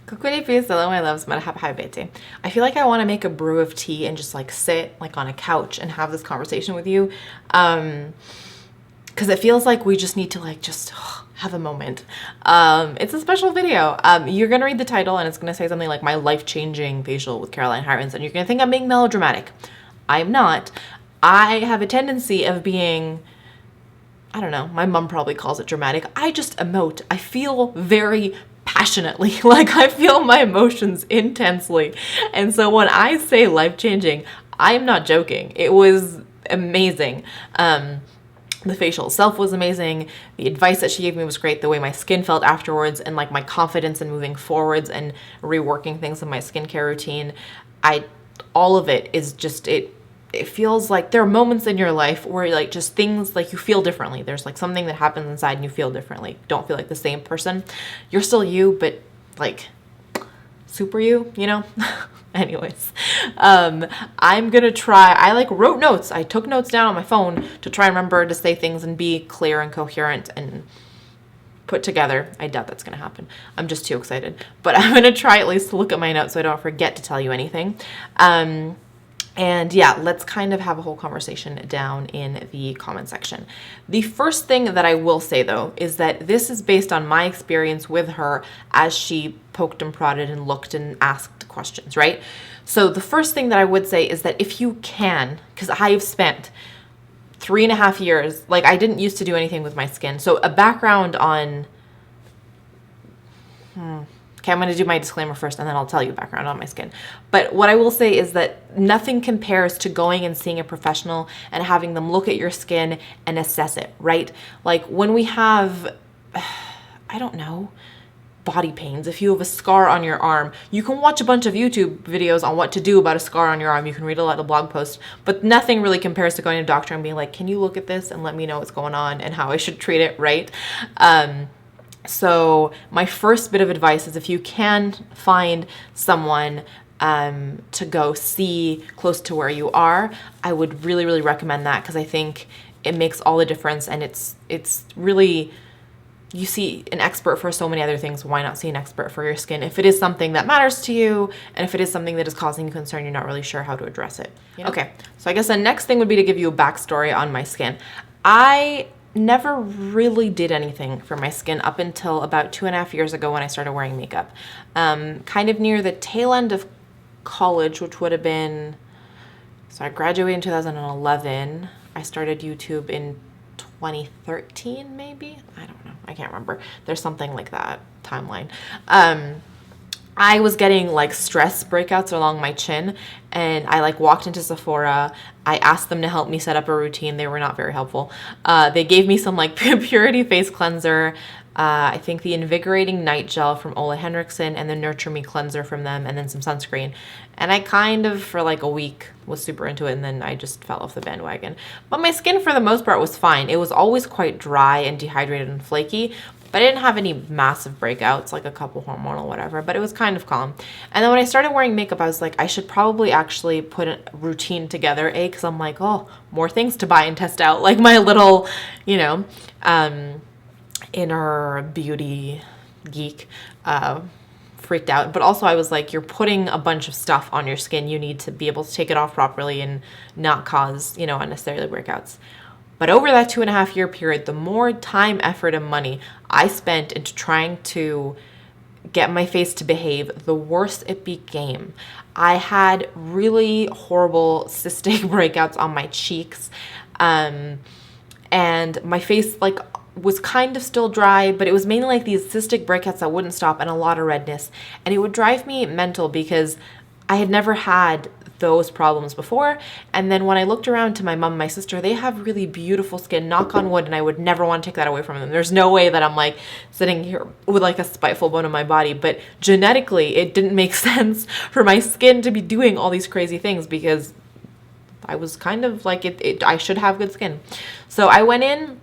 Coucou les hello my loves, Marhaba habibetey. I feel like I want to make a brew of tea and just like sit like on a couch and have this conversation with you. Because it feels like we just need to like just have a moment. It's a special video. You're gonna read the title and it's gonna say something like my life-changing facial with Caroline Hirons, and you're gonna think I'm being melodramatic. I'm not. I have a tendency of being, I don't know, my mom probably calls it dramatic. I just emote. I feel very passionately, like I feel my emotions intensely. And so when I say life-changing, I'm not joking. It was amazing. The facial itself was amazing. The advice that she gave me was great. The way my skin felt afterwards and like my confidence in moving forwards and reworking things in my skincare routine. All of it is just, it feels like there are moments in your life where like just things like you feel differently. There's like something that happens inside and you feel differently. Don't feel like the same person. You're still you, but like super you know? Anyways, I'm gonna try. I like wrote notes. I took notes down on my phone to try and remember to say things and be clear and coherent and put together. I doubt that's gonna happen. I'm just too excited. But I'm gonna try at least to look at my notes so I don't forget to tell you anything. And yeah, let's kind of have a whole conversation down in the comment section. The first thing that I will say though is that this is based on my experience with her as she poked and prodded and looked and asked questions, right? So the first thing that I would say is that if you can, because I've spent 3.5 years, like I didn't used to do anything with my skin. So a background on, okay, I'm going to do my disclaimer first and then I'll tell you background on my skin. But what I will say is that nothing compares to going and seeing a professional and having them look at your skin and assess it, right? Like when we have, I don't know, body pains, if you have a scar on your arm, you can watch a bunch of YouTube videos on what to do about a scar on your arm. You can read a lot of blog posts, but nothing really compares to going to a doctor and being like, can you look at this and let me know what's going on and how I should treat it, right? So my first bit of advice is if you can find someone to go see close to where you are, I would really, really recommend that because I think it makes all the difference and it's really, you see an expert for so many other things. Why not see an expert for your skin? If it is something that matters to you and if it is something that is causing you concern, you're not really sure how to address it. You know? Okay, so I guess the next thing would be to give you a backstory on my skin. I never really did anything for my skin up until about 2.5 years ago when I started wearing makeup. Kind of near the tail end of college, which would have been, so I graduated in 2011. I started YouTube in 2013 maybe? I don't know. I can't remember. There's something like that timeline. I was getting like stress breakouts along my chin and I like walked into Sephora. I asked them to help me set up a routine. They were not very helpful. They gave me some like Purity face cleanser. I think the Invigorating Night Gel from Ole Henriksen and the Nurture Me cleanser from them and then some sunscreen. And I kind of for like a week was super into it and then I just fell off the bandwagon. But my skin for the most part was fine. It was always quite dry and dehydrated and flaky. But I didn't have any massive breakouts, like a couple hormonal whatever, but it was kind of calm. And then when I started wearing makeup, I was like, I should probably actually put a routine together, because I'm like, oh, more things to buy and test out. Like my little, you know, inner beauty geek freaked out. But also I was like, you're putting a bunch of stuff on your skin. You need to be able to take it off properly and not cause, you know, unnecessarily breakouts. But over that 2.5 year period, the more time, effort, and money I spent into trying to get my face to behave, the worse it became. I had really horrible cystic breakouts on my cheeks. And my face like was kind of still dry, but it was mainly like these cystic breakouts that wouldn't stop and a lot of redness. And it would drive me mental because I had never had those problems before. And then when I looked around to my mom and my sister, they have really beautiful skin, knock on wood, and I would never want to take that away from them. There's no way that I'm like sitting here with like a spiteful bone in my body, but genetically it didn't make sense for my skin to be doing all these crazy things because I was kind of like I should have good skin. So I went in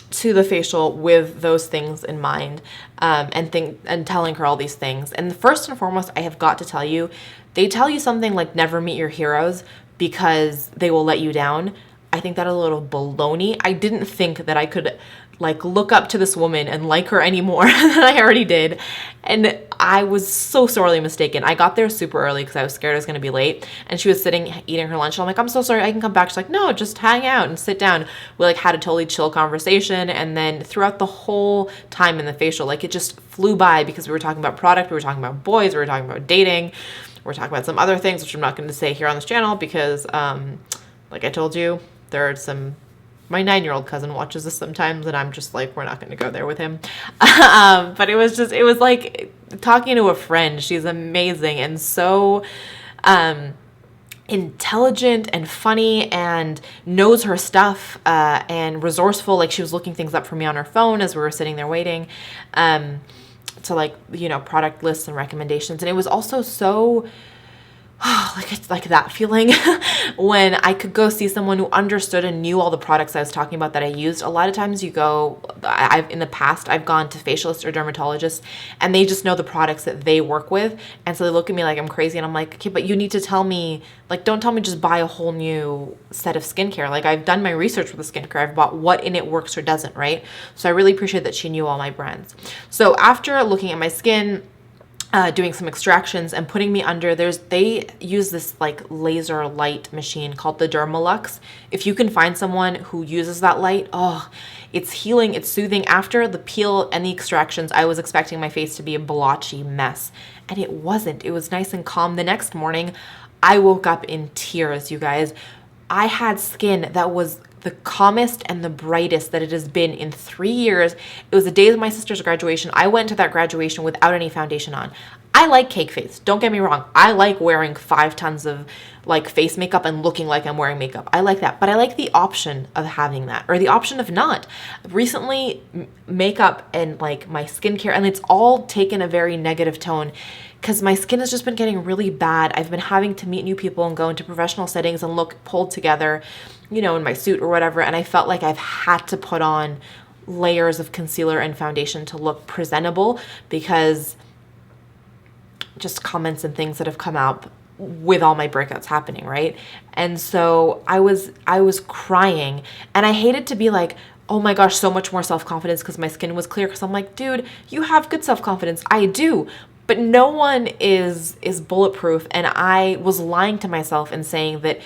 to the facial with those things in mind, and telling her all these things. And first and foremost, I have got to tell you, they tell you something like never meet your heroes because they will let you down. I think that a little baloney. I didn't think that I could like look up to this woman and like her any more than I already did. And I was so sorely mistaken. I got there super early because I was scared I was going to be late. And she was sitting eating her lunch. And I'm like, I'm so sorry, I can come back. She's like, no, just hang out and sit down. We like had a totally chill conversation. And then throughout the whole time in the facial, like it just flew by because we were talking about product, we were talking about boys, we were talking about dating, we're talking about some other things, which I'm not going to say here on this channel because, like I told you, there are some... My 9-year-old cousin watches this sometimes, and I'm just like, we're not going to go there with him. But it was like talking to a friend. She's amazing and so intelligent and funny and knows her stuff and resourceful. Like she was looking things up for me on her phone as we were sitting there waiting to like, you know, product lists and recommendations. And it was also so... like it's like that feeling when I could go see someone who understood and knew all the products I was talking about that I used. A lot of times you go, in the past, I've gone to facialists or dermatologists and they just know the products that they work with. And so they look at me like I'm crazy and I'm like, okay, but you need to tell me, like, don't tell me just buy a whole new set of skincare. Like I've done my research with the skincare. I've bought what in it works or doesn't, right? So I really appreciate that she knew all my brands. So after looking at my skin, doing some extractions and putting me under, they use this like laser light machine called the Dermalux. If you can find someone who uses that light, oh, it's healing, it's soothing. After the peel and the extractions, I was expecting my face to be a blotchy mess, and it wasn't. It was nice and calm. The next morning, I woke up in tears, you guys. I had skin that was the calmest and the brightest that it has been in 3 years. It was the day of my sister's graduation. I went to that graduation without any foundation on. I like cake face. Don't get me wrong. I like wearing 5 tons of like face makeup and looking like I'm wearing makeup. I like that. But I like the option of having that or the option of not. Recently, makeup and like my skincare, and it's all taken a very negative tone because my skin has just been getting really bad. I've been having to meet new people and go into professional settings and look pulled together, you know, in my suit or whatever. And I felt like I've had to put on layers of concealer and foundation to look presentable because just comments and things that have come out with all my breakouts happening, right? And so I was crying, and I hated to be like, oh my gosh, so much more self-confidence because my skin was clear. Because I'm like, dude, you have good self-confidence. I do. But no one is bulletproof. And I was lying to myself and saying that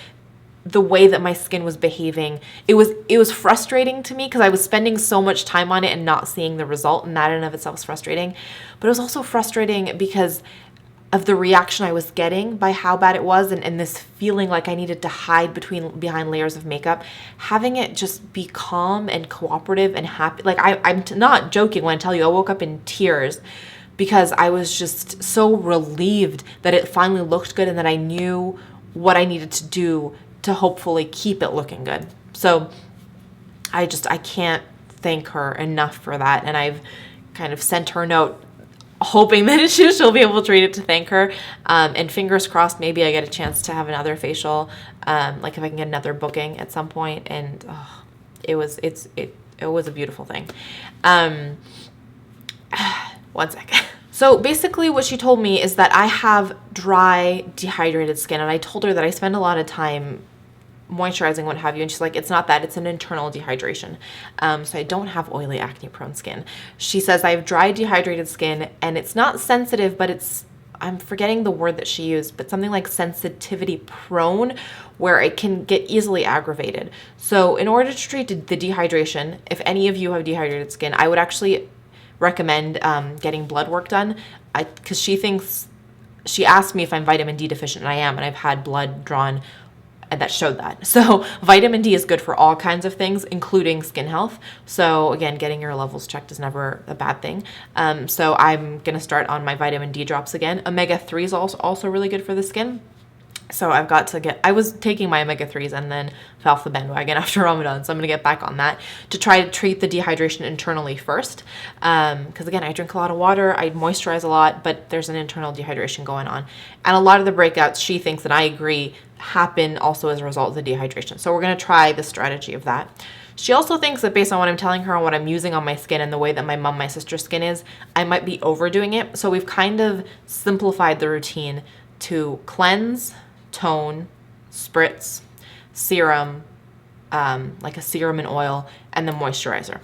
the way that my skin was behaving, it was frustrating to me because I was spending so much time on it and not seeing the result. And that in and of itself was frustrating. But it was also frustrating because of the reaction I was getting by how bad it was, and this feeling like I needed to hide behind layers of makeup. Having it just be calm and cooperative and happy. Like I'm not joking when I tell you I woke up in tears because I was just so relieved that it finally looked good and that I knew what I needed to do to hopefully keep it looking good. So I can't thank her enough for that. And I've kind of sent her a note hoping that she'll be able to read it to thank her. And fingers crossed, maybe I get a chance to have another facial, like if I can get another booking at some point. And it was a beautiful thing. One second. So basically what she told me is that I have dry, dehydrated skin. And I told her that I spend a lot of time moisturizing, what have you, and she's like, it's not that, it's an internal dehydration. So I don't have oily, acne prone skin. She says I have dry, dehydrated skin, and it's not sensitive, but it's, I'm forgetting the word that she used, but something like sensitivity prone, where it can get easily aggravated. So in order to treat the dehydration, if any of you have dehydrated skin, I would actually recommend getting blood work done, because she asked me if I'm vitamin D deficient, and I am, and I've had blood drawn and that showed that. So vitamin D is good for all kinds of things, including skin health. So again, getting your levels checked is never a bad thing. So I'm going to start on my vitamin D drops again. Omega-3 is also really good for the skin. So I've got to I was taking my omega-3s and then fell off the bandwagon after Ramadan. So I'm going to get back on that to try to treat the dehydration internally first. Because again, I drink a lot of water, I moisturize a lot, but there's an internal dehydration going on. And a lot of the breakouts, she thinks, and I agree, happen also as a result of the dehydration. So we're going to try the strategy of that. She also thinks that based on what I'm telling her and what I'm using on my skin and the way that my sister's skin is, I might be overdoing it. So we've kind of simplified the routine to cleanse, tone, spritz, serum, like a serum and oil, and then moisturizer,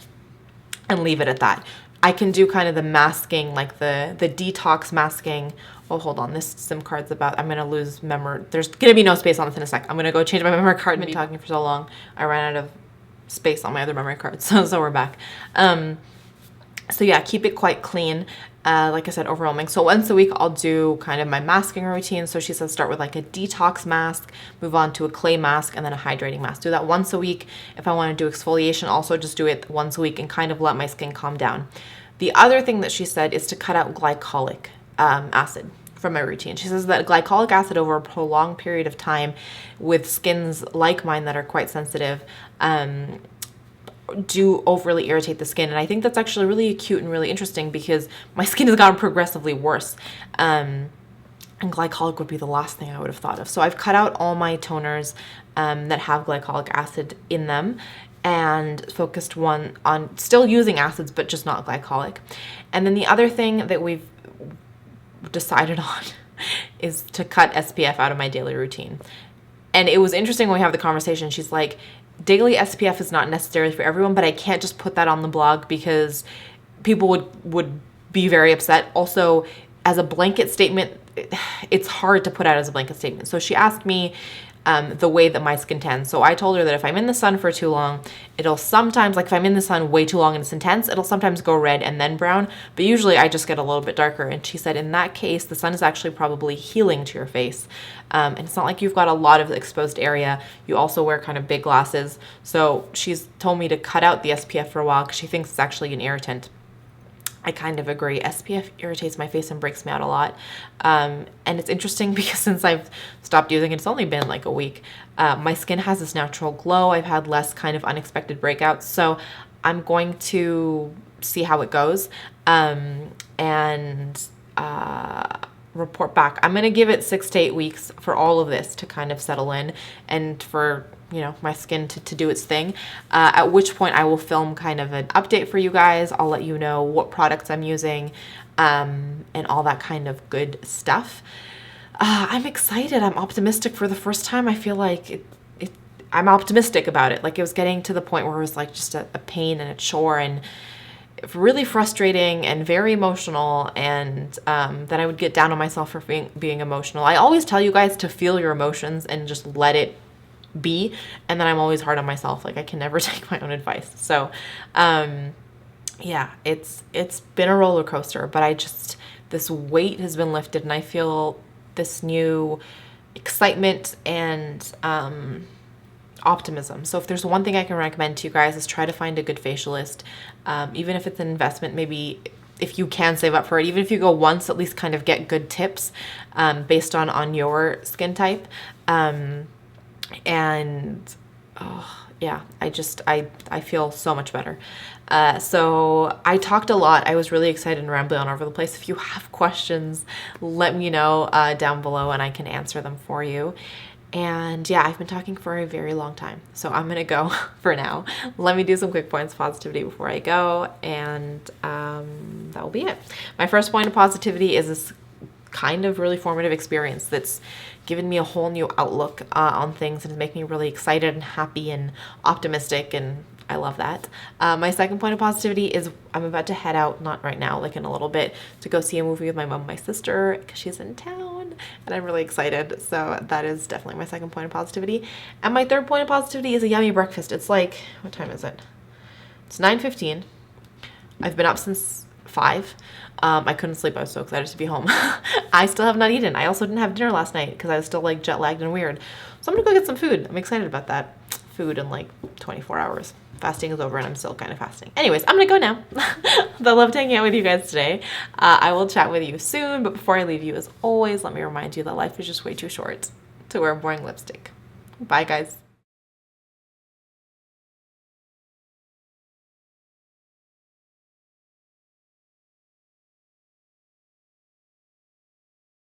and leave it at that. I can do kind of the masking, like the detox masking. Oh, hold on. This SIM card's I'm going to lose memory. There's going to be no space on this in a sec. I'm going to go change my memory card. I've been talking for so long. I ran out of space on my other memory card. So we're back. So yeah, keep it quite clean. Like I said, overwhelming. So once a week, I'll do kind of my masking routine. So she says start with like a detox mask, move on to a clay mask, and then a hydrating mask. Do that once a week. If I want to do exfoliation, also just do it once a week and kind of let my skin calm down. The other thing that she said is to cut out glycolic acid from my routine. She says that glycolic acid over a prolonged period of time with skins like mine that are quite sensitive do overly irritate the skin. And I think that's actually really cute and really interesting because my skin has gotten progressively worse. And glycolic would be the last thing I would have thought of. So I've cut out all my toners that have glycolic acid in them and focused one on still using acids, but just not glycolic. And then the other thing that we've decided on is to cut SPF out of my daily routine. And it was interesting when we have the conversation. She's like, daily SPF is not necessary for everyone, but I can't just put that on the blog because people would be very upset. Also, as a blanket statement, it's hard to put out as a blanket statement. So she asked me the way that my skin tans. So I told her that if I'm in the sun for too long, it'll sometimes, like if I'm in the sun way too long and it's intense, it'll sometimes go red and then brown, but usually I just get a little bit darker. And she said, in that case, the sun is actually probably healing to your face. And it's not like you've got a lot of exposed area. You also wear kind of big glasses. So she's told me to cut out the SPF for a while because she thinks it's actually an irritant. I kind of agree. SPF irritates my face and breaks me out a lot. And it's interesting because since I've stopped using it, it's only been like a week, my skin has this natural glow. I've had less kind of unexpected breakouts. So I'm going to see how it goes and report back. I'm going to give it 6 to 8 weeks for all of this to kind of settle in and for my skin to do its thing, at which point I will film kind of an update for you guys. I'll let you know what products I'm using and all that kind of good stuff. I'm excited. I'm optimistic for the first time. I feel like I'm optimistic about it. Like it was getting to the point where it was like just a pain and a chore and really frustrating and very emotional, and then I would get down on myself for being emotional. I always tell you guys to feel your emotions and just let it be, and then I'm always hard on myself. Like I can never take my own advice. So yeah, it's been a roller coaster, but this weight has been lifted and I feel this new excitement and optimism. So if there's one thing I can recommend to you guys is try to find a good facialist, even if it's an investment. Maybe if you can save up for it, even if you go once, at least kind of get good tips based on your skin type. And yeah, I feel so much better. So I talked a lot. I was really excited and rambling all over the place. If you have questions, let me know down below and I can answer them for you. And yeah, I've been talking for a very long time, so I'm gonna go for now. Let me do some quick points of positivity before I go, and that will be it. My first point of positivity is this kind of really formative experience that's given me a whole new outlook on things and is making me really excited and happy and optimistic, and I love that. My second point of positivity is I'm about to head out, not right now, like in a little bit, to go see a movie with my mom and my sister because she's in town and I'm really excited. So that is definitely my second point of positivity. And my third point of positivity is a yummy breakfast. It's like, what time is it? It's 9:15. I've been up since 5. I couldn't sleep. I was so excited to be home. I still have not eaten. I also didn't have dinner last night because I was still like jet lagged and weird. So I'm gonna go get some food. I'm excited about that. Food in like 24 hours. Fasting is over and I'm still kind of fasting. Anyways, I'm gonna go now. I loved hanging out with you guys today. I will chat with you soon, but before I leave you, as always, let me remind you that life is just way too short to wear boring lipstick. Bye, guys.